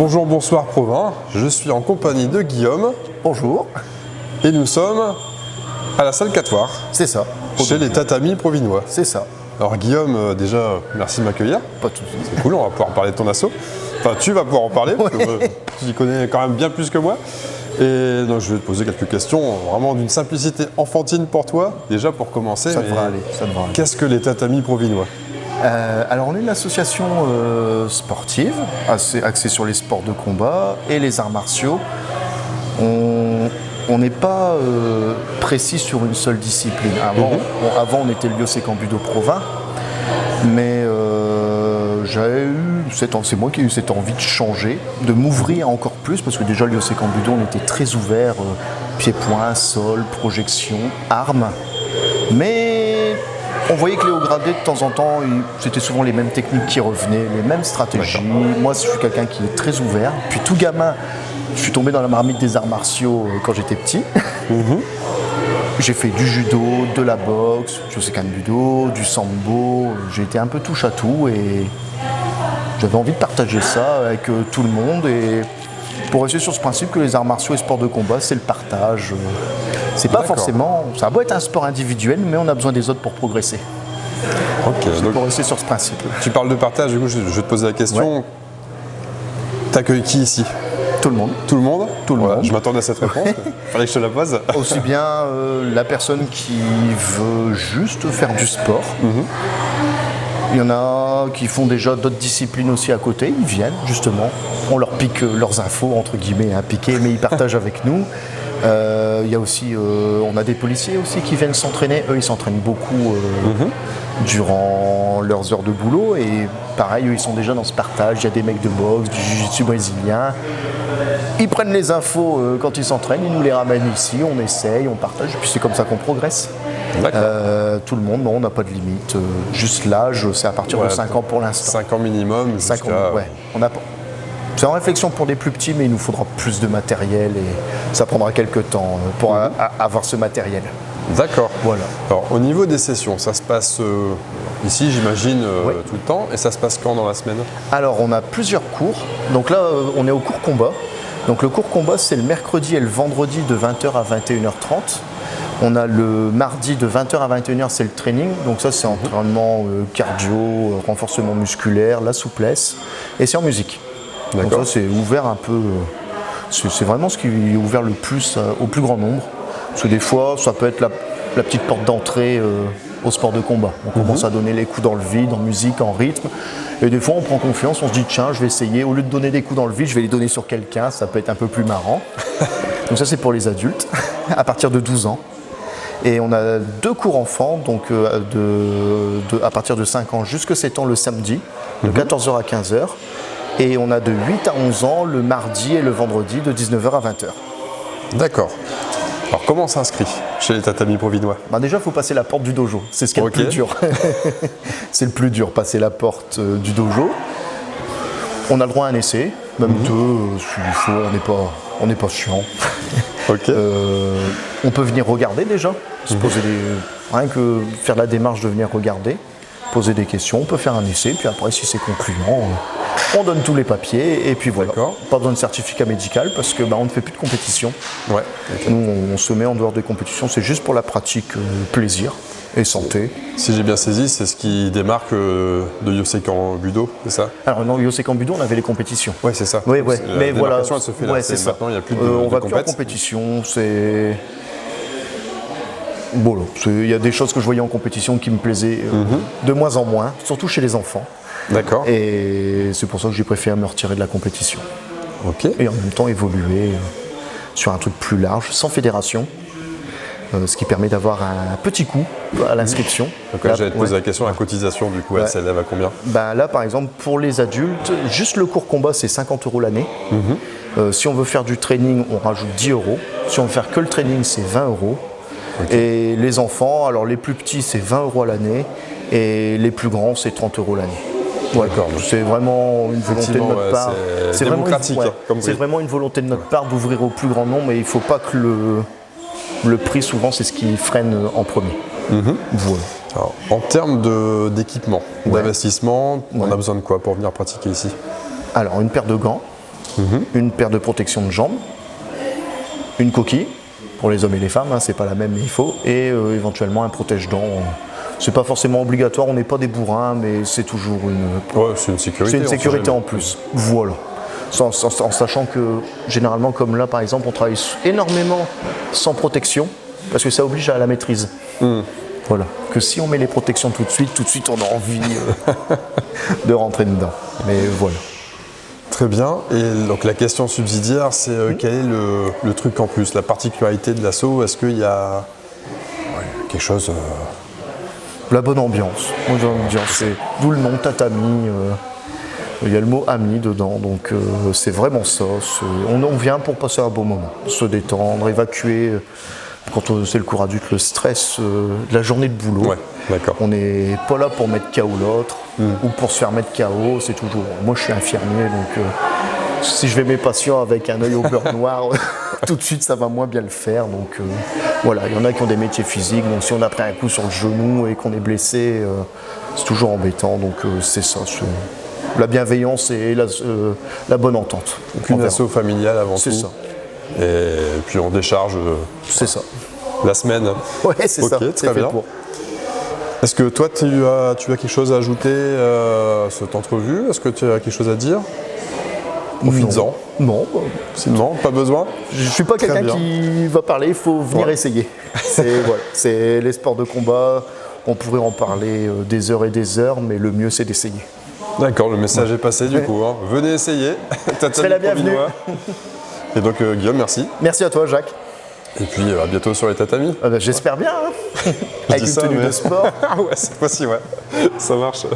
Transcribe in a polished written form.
Bonjour, bonsoir Provins, je suis en compagnie de Guillaume. Bonjour. Et nous sommes à la salle Catoire. C'est ça. Chez les Tatamis Provinois. C'est ça. Alors Guillaume, déjà, merci de m'accueillir. Pas de soucis. C'est cool, on va pouvoir parler de ton asso. Enfin, tu vas pouvoir en parler, parce que tu y connais quand même bien plus que moi. Et donc, je vais te poser quelques questions, vraiment d'une simplicité enfantine pour toi. Déjà, pour commencer, Ça devrait aller. Qu'est-ce que les Tatamis Provinois? Alors, on est une association sportive, assez axée sur les sports de combat et les arts martiaux. On n'est pas précis sur une seule discipline. Avant, on était le Yosekan Budo Provins, mais c'est moi qui ai eu cette envie de changer, de m'ouvrir encore plus, parce que déjà le Yosekan Budo, on était très ouvert, pied-point, sol, projection, armes. Mais on voyait que les hauts gradés, de temps en temps, c'était souvent les mêmes techniques qui revenaient, les mêmes stratégies. Moi, je suis quelqu'un qui est très ouvert. Puis tout gamin, je suis tombé dans la marmite des arts martiaux quand j'étais petit. J'ai fait du judo, de la boxe, du Yosekan Budo, du sambo. J'ai été un peu touche à tout et j'avais envie de partager ça avec tout le monde. Et pour rester sur ce principe que les arts martiaux et sports de combat, c'est le partage. C'est pas forcément. Ça a beau être un sport individuel, mais on a besoin des autres pour progresser. Ok, donc pour rester sur ce principe. Tu parles de partage, du coup, je vais te poser la question. Ouais. T'accueilles qui ici? Tout le monde. Tout le monde? Tout le monde. Je m'attendais à cette réponse. Fallait que je te la pose. Aussi bien la personne qui veut juste faire du sport. Il y en a qui font déjà d'autres disciplines aussi à côté. Ils viennent justement. On leur pique leurs infos, entre guillemets, à piquer, mais ils partagent avec nous. Il y a aussi, on a des policiers aussi qui viennent s'entraîner. Eux, ils s'entraînent beaucoup durant leurs heures de boulot. Et pareil, eux, ils sont déjà dans ce partage. Il y a des mecs de boxe, du jiu-jitsu brésilien. Ils prennent les infos quand ils s'entraînent, ils nous les ramènent ici, on essaye, on partage. Et puis c'est comme ça qu'on progresse. Tout le monde, non, on n'a pas de limite. Juste l'âge, c'est à partir de 5 ans pour l'instant. 5 ans minimum. 5 ans, ouais. C'est en réflexion pour des plus petits, mais il nous faudra plus de matériel et ça prendra quelques temps pour avoir ce matériel. D'accord. Voilà. Alors, au niveau des sessions, ça se passe ici, j'imagine, tout le temps. Et ça se passe quand dans la semaine? Alors, on a plusieurs cours. Donc là, on est au cours combat. Donc le cours combat, c'est le mercredi et le vendredi de 20h à 21h30. On a le mardi de 20h à 21h, c'est le training. Donc ça, c'est entraînement cardio, renforcement musculaire, la souplesse. Et c'est en musique. Donc ça, c'est ouvert un peu. C'est vraiment ce qui est ouvert le plus au plus grand nombre. Parce que des fois, ça peut être la petite porte d'entrée au sport de combat. On commence à donner les coups dans le vide, en musique, en rythme. Et des fois, on prend confiance, on se dit tiens, je vais essayer. Au lieu de donner des coups dans le vide, je vais les donner sur quelqu'un. Ça peut être un peu plus marrant. Donc ça, c'est pour les adultes, à partir de 12 ans. Et on a 2 cours enfants, donc à partir de 5 ans jusqu'à 7 ans le samedi, de 14h à 15h. Et on a de 8 à 11 ans le mardi et le vendredi de 19h à 20h. D'accord. Alors comment on s'inscrit chez les Tatamis Provinois? Déjà, il faut passer la porte du dojo. C'est ce qui est le plus dur. C'est le plus dur, passer la porte du dojo. On a le droit à un essai, même 2 s'il faut, on n'est pas chiant. On peut venir regarder déjà, se poser rien que faire la démarche de venir regarder, poser des questions, on peut faire un essai, puis après si c'est concluant, on donne tous les papiers et puis voilà. Pas besoin de certificat médical parce que on ne fait plus de compétition. Nous on se met en dehors des compétitions, c'est juste pour la pratique plaisir et santé. Si j'ai bien saisi, c'est ce qui démarque de Yosekan Budo, c'est ça? Alors non, Yosekan Budo, on avait les compétitions. Oui, c'est ça. Oui, mais voilà, elle se fait là. C'est ça. Maintenant, il n'y a plus de on va plus en compétition, c'est... Bon, il y a des choses que je voyais en compétition qui me plaisaient de moins en moins, surtout chez les enfants. D'accord. Et c'est pour ça que j'ai préféré me retirer de la compétition. Et en même temps évoluer sur un truc plus large, sans fédération. Ce qui permet d'avoir un petit coût à l'inscription. Donc là, j'allais te poser la question, la cotisation, du coup, elle s'élève à combien? Là, par exemple, pour les adultes, juste le cours combat, c'est 50 € l'année. Si on veut faire du training, on rajoute 10 €. Si on veut faire que le training, c'est 20 €. Et les enfants, alors les plus petits, c'est 20 € à l'année. Et les plus grands, c'est 30 € l'année. D'accord. C'est vraiment une volonté de notre part. C'est démocratique. C'est vraiment une volonté de notre part d'ouvrir au plus grand nombre. Et il ne faut pas que le prix, souvent, c'est ce qui freine en premier. Voilà. Alors, en termes d'équipement, d'investissement, on a besoin de quoi pour venir pratiquer ici? Alors, une paire de gants, une paire de protection de jambes, une coquille pour les hommes et les femmes, hein, c'est pas la même mais il faut, et éventuellement un protège-dents. C'est pas forcément obligatoire, on n'est pas des bourrins, mais c'est toujours c'est une sécurité. c'est une sécurité en plus. Voilà. En sachant que généralement, comme là par exemple, on travaille énormément sans protection, parce que ça oblige à la maîtrise. Voilà. Que si on met les protections tout de suite on a envie de rentrer dedans. Mais voilà. Très bien. Et donc la question subsidiaire, c'est quel est le truc en plus, la particularité de l'assaut? Est-ce qu'il y a quelque chose La bonne ambiance. C'est d'où le nom tatami. Il y a le mot ami dedans, donc c'est vraiment ça. On vient pour passer un bon moment, se détendre, évacuer, quand c'est le cours adulte, le stress de la journée de boulot. Ouais, d'accord. On n'est pas là pour mettre KO l'autre ou pour se faire mettre KO. C'est toujours. Moi, je suis infirmier, donc si je vais mes patients avec un œil au beurre noir, tout de suite, ça va moins bien le faire. Donc voilà, il y en a qui ont des métiers physiques. Donc si on a pris un coup sur le genou et qu'on est blessé, c'est toujours embêtant. Donc c'est ça. La bienveillance et la bonne entente. Donc une asso familiale avant tout. C'est ça. Et puis on décharge C'est ça. la semaine. Ouais, c'est ça. Ok, C'est très fait bien. pour. Est-ce que toi, tu as quelque chose à ajouter à cette entrevue? Est-ce que tu as quelque chose à dire? Profites-en. Non. Sinon, pas besoin? Je suis pas Très quelqu'un bien. qui va parler, il faut venir essayer. C'est les sports de combat, on pourrait en parler des heures et des heures, mais le mieux c'est d'essayer. D'accord, le message est passé du coup. Hein. Venez essayer. Serez la bienvenue. Et donc Guillaume, merci. Merci à toi Jacques. Et puis à bientôt sur les tatamis. J'espère bien, hein. Avec une ça, tenue mais- de sport. Ah ouais, cette fois-ci, ouais. Ça marche.